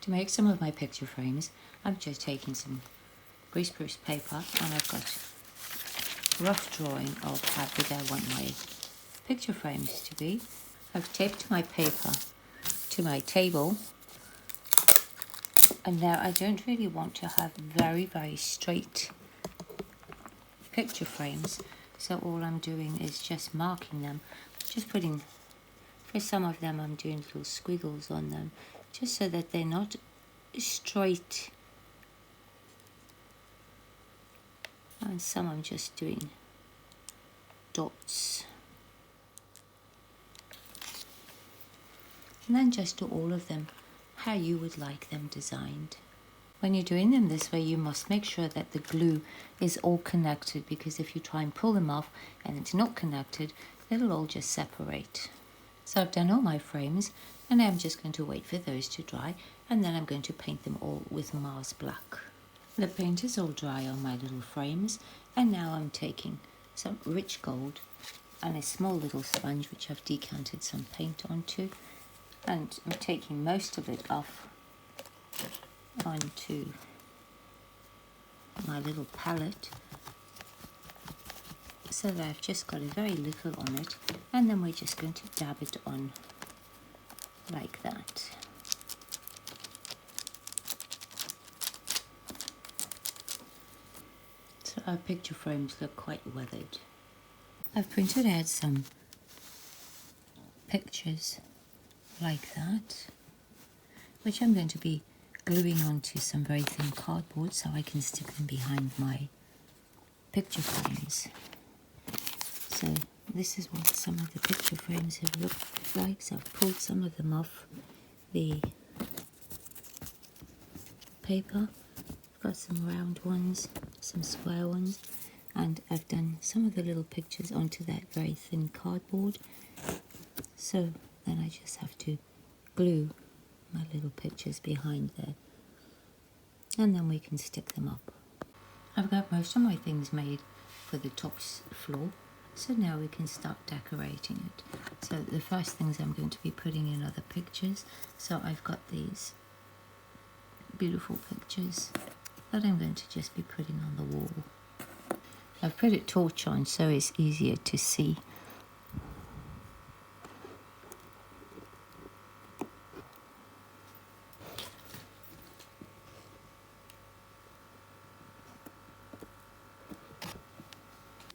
To make some of my picture frames, I'm just taking some greaseproof paper, and I've got a rough drawing of how big I want my picture frames to be. I've taped my paper to my table, and now I don't really want to have very straight picture frames, so all I'm doing is just marking them, just putting, for some of them I'm doing little squiggles on them, just so that they're not straight, and some I'm just doing dots, and then just do all of them how you would like them designed. When you're doing them this way, you must make sure that the glue is all connected, because if you try and pull them off and it's not connected, it'll all just separate. So I've done all my frames, and I'm just going to wait for those to dry, and then I'm going to paint them all with Mars Black. The paint is all dry on my little frames, and now I'm taking some rich gold and a small little sponge which I've decanted some paint onto, and I'm taking most of it off onto my little palette, so that I've just got a very little on it, and then we're just going to dab it on like that. So our picture frames look quite weathered. I've printed out some pictures like that, which I'm going to be gluing onto some very thin cardboard so I can stick them behind my picture frames. So this is what some of the picture frames have looked like. So I've pulled some of them off the paper. I've got some round ones, some square ones, and I've done some of the little pictures onto that very thin cardboard. So then I just have to glue my little pictures behind there, and then we can stick them up. I've got most of my things made for the top floor, so now we can start decorating it. So the first things I'm going to be putting in are the pictures. So I've got these beautiful pictures that I'm going to just be putting on the wall. I've put a torch on so it's easier to see.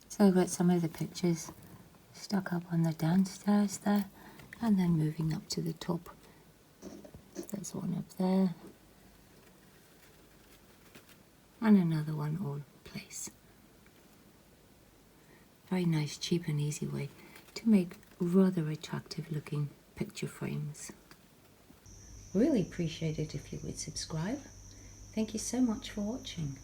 So I've got some of the pictures stuck up on the downstairs there, and then moving up to the top. There's one up there, and another one all in place. Very nice, cheap and easy way to make rather attractive looking picture frames. Really appreciate it if you would subscribe. Thank you so much for watching.